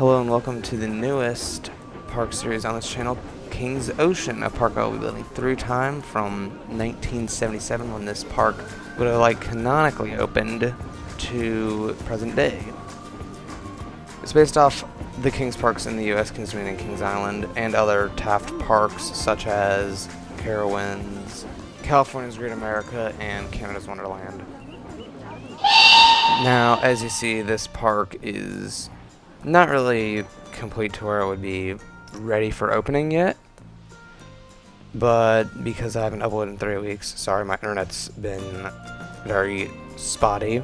Hello and welcome to the newest park series on this channel, Kings Ocean, a park I will be building through time from 1977 when this park would have canonically opened to present day. It's based off the Kings parks in the US, Kings Dominion and Kings Island, and other Taft parks such as Carowinds, California's Great America, and Canada's Wonderland. Now, as you see, this park is not really complete to where it would be ready for opening yet, but because I haven't uploaded in 3 weeks, sorry, my internet's been very spotty,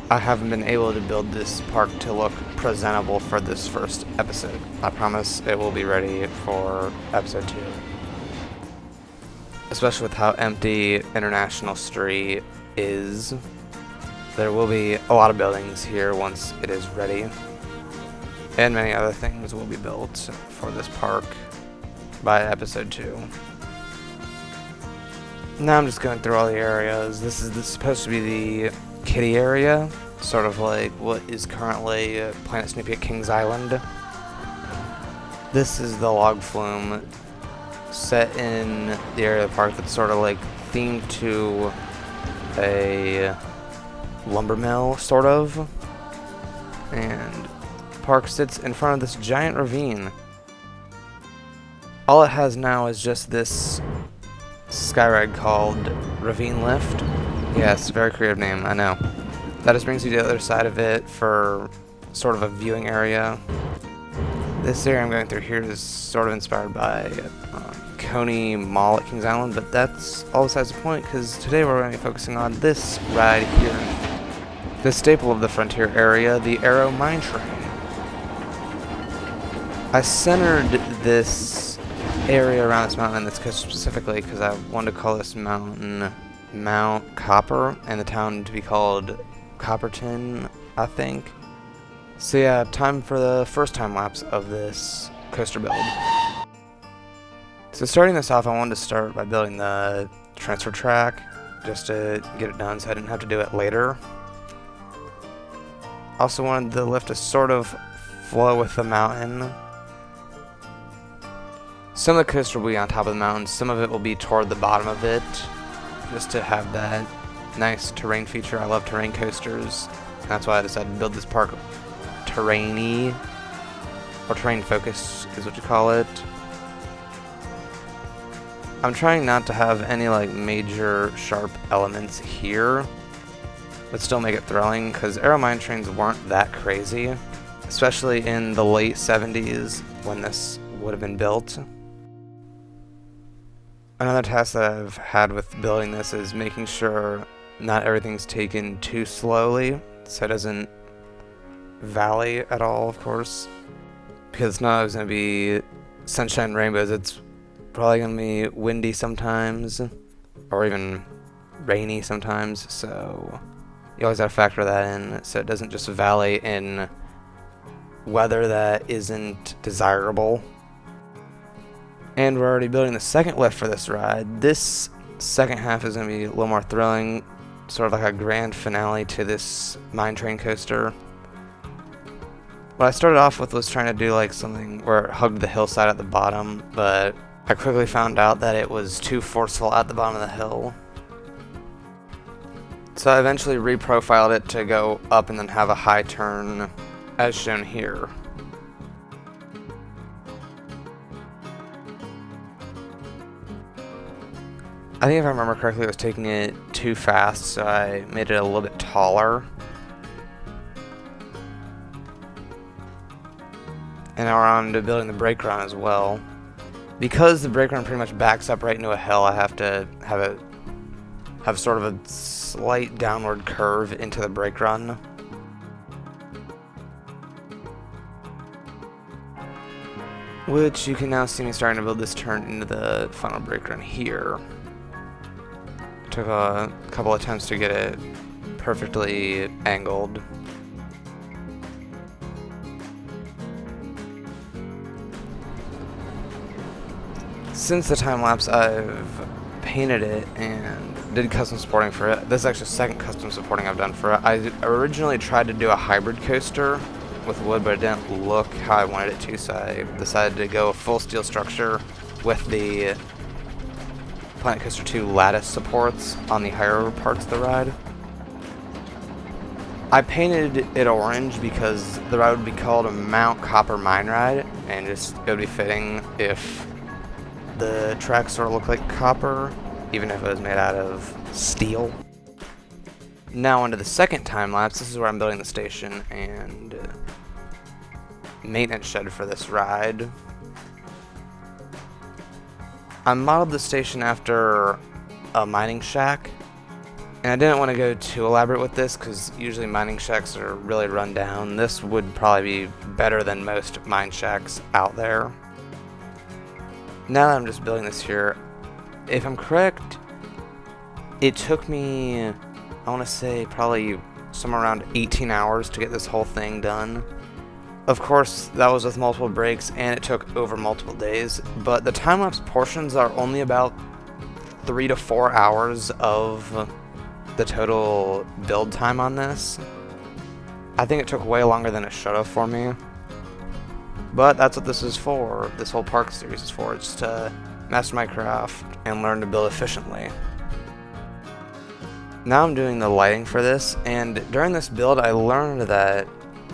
I haven't been able to build this park to look presentable for this first episode. I promise it will be ready for episode 2. Especially with how empty International Street is. There will be a lot of buildings here once it is ready. And many other things will be built for this park by episode 2. Now I'm just going through all the areas. This is supposed to be the kiddie area, sort of like what is currently Planet Snoopy at Kings Island. This is the log flume set in the area of the park that's sort of themed to a lumber mill, sort of. And the park sits in front of this giant ravine. All it has now is just this skyride called Ravine Lift. Yes, very creative name, I know. That just brings you to the other side of it for sort of a viewing area. This area I'm going through here is sort of inspired by Coney Mall at Kings Island, but that's all besides the point, because today we're going to be focusing on this ride here. The staple of the frontier area, the Arrow Mine Train. I centered this area around this mountain and this coast specifically because I wanted to call this mountain Mount Copper, and the town to be called Copperton, I think. So yeah, time for the first time lapse of this coaster build. So starting this off, I wanted to start by building the transfer track, just to get it done so I didn't have to do it later. Also wanted the lift to sort of flow with the mountain. Some of the coaster will be on top of the mountain, some of it will be toward the bottom of it, just to have that nice terrain feature. I love terrain coasters. That's why I decided to build this park terrainy, or terrain focused is what you call it. I'm trying not to have any major sharp elements here, but still make it thrilling, because Arrow Mine Trains weren't that crazy, especially in the late 70s when this would have been built. Another task that I've had with building this is making sure not everything's taken too slowly, so it doesn't valley at all, of course, because it's not always going to be sunshine and rainbows. It's probably going to be windy sometimes, or even rainy sometimes, so you always got to factor that in so it doesn't just valley in weather that isn't desirable. And we're already building the second lift for this ride. This second half is going to be a little more thrilling, sort of like a grand finale to this mine train coaster. What I started off with was trying to do something where it hugged the hillside at the bottom, but I quickly found out that it was too forceful at the bottom of the hill. So I eventually reprofiled it to go up and then have a high turn, as shown here. I think if I remember correctly, I was taking it too fast, so I made it a little bit taller. And now we're on to building the brake run as well. Because the brake run pretty much backs up right into a hill, I have to have sort of a slight downward curve into the brake run. Which you can now see me starting to build this turn into the final brake run here. Took a couple attempts to get it perfectly angled. Since the time lapse, I've painted it and did custom supporting for it. This is actually the second custom supporting I've done for it. I originally tried to do a hybrid coaster with wood, but it didn't look how I wanted it to, so I decided to go full steel structure with the Planet Coaster 2 lattice supports on the higher parts of the ride. I painted it orange because the ride would be called a Mount Copper Mine Ride, and just it would be fitting if the track sort of looked like copper, even if it was made out of steel. Now onto the second time lapse. This is where I'm building the station and maintenance shed for this ride. I modeled the station after a mining shack, and I didn't want to go too elaborate with this because usually mining shacks are really run down. This would probably be better than most mine shacks out there. Now that I'm just building this here, if I'm correct, it took me, I want to say, probably somewhere around 18 hours to get this whole thing done. Of course, that was with multiple breaks, and it took over multiple days, but the time-lapse portions are only about 3 to 4 hours of the total build time on this. I think it took way longer than it should have for me, but that's what this is for. This whole park series is for. It's to master my craft and learn to build efficiently. Now I'm doing the lighting for this, and during this build I learned that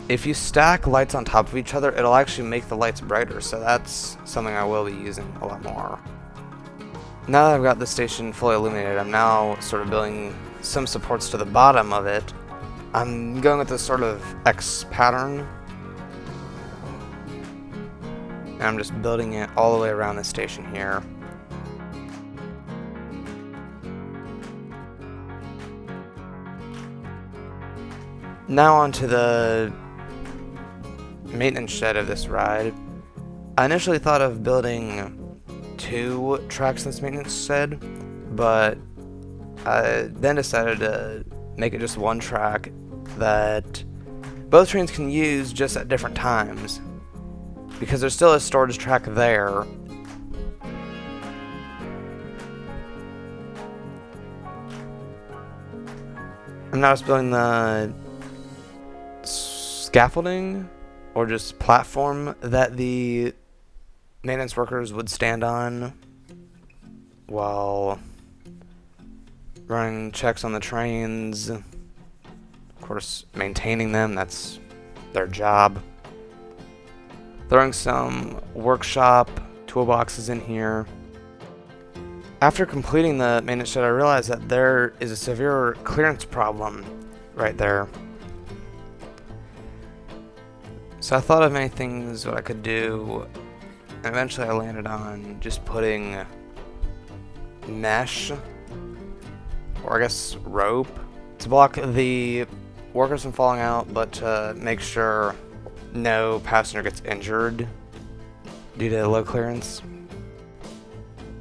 if you stack lights on top of each other, it'll actually make the lights brighter, so that's something I will be using a lot more. Now that I've got the station fully illuminated, I'm now sort of building some supports to the bottom of it. I'm going with this sort of X pattern, and I'm just building it all the way around the station here. Now onto the maintenance shed of this ride. I initially thought of building 2 tracks in this maintenance shed, but I then decided to make it just 1 track that both trains can use just at different times, because there's still a storage track there. I'm now just building the scaffolding or just platform that the maintenance workers would stand on while running checks on the trains. Of course, maintaining them, that's their job. Throwing some workshop toolboxes in here. After completing the maintenance shed, I realized that there is a severe clearance problem right there. So I thought of many things what I could do, and eventually I landed on just putting mesh, or I guess rope, to block the workers from falling out, but to make sure no passenger gets injured due to low clearance.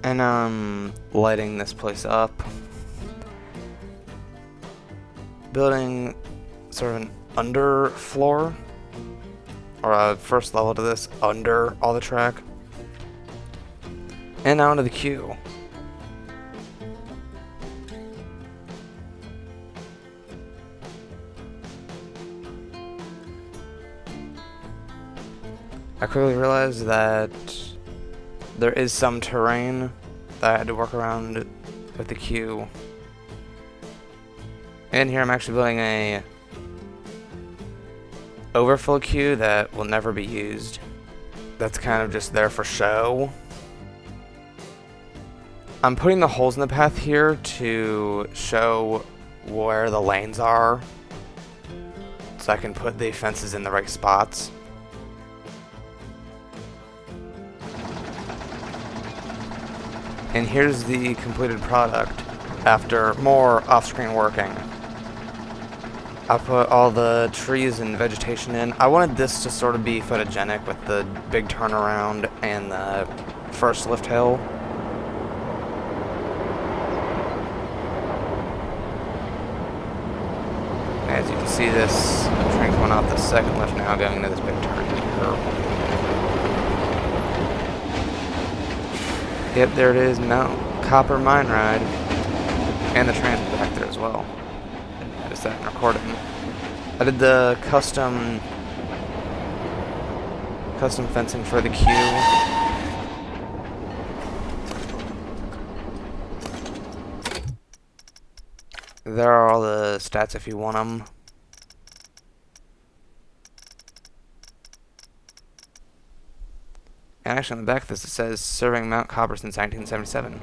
And I'm lighting this place up, building sort of an underfloor, or a first level to this, under all the track. And now onto the queue. I quickly realized that there is some terrain that I had to work around with the queue. And here I'm actually building a overflow queue that will never be used. That's kind of just there for show. I'm putting the holes in the path here to show where the lanes are, so I can put the fences in the right spots. And here's the completed product after more off-screen working. I put all the trees and vegetation in. I wanted this to sort of be photogenic with the big turnaround and the first lift hill. As you can see, this train coming off the second lift now, going into this big turn here. Yep, there it is, Mount Copper Mine Ride. And the train's back there as well. I just sat and recorded. I did the custom Custom fencing for the queue. There are all the stats if you want them. And actually on the back of this it says serving Mount Cobber since 1977.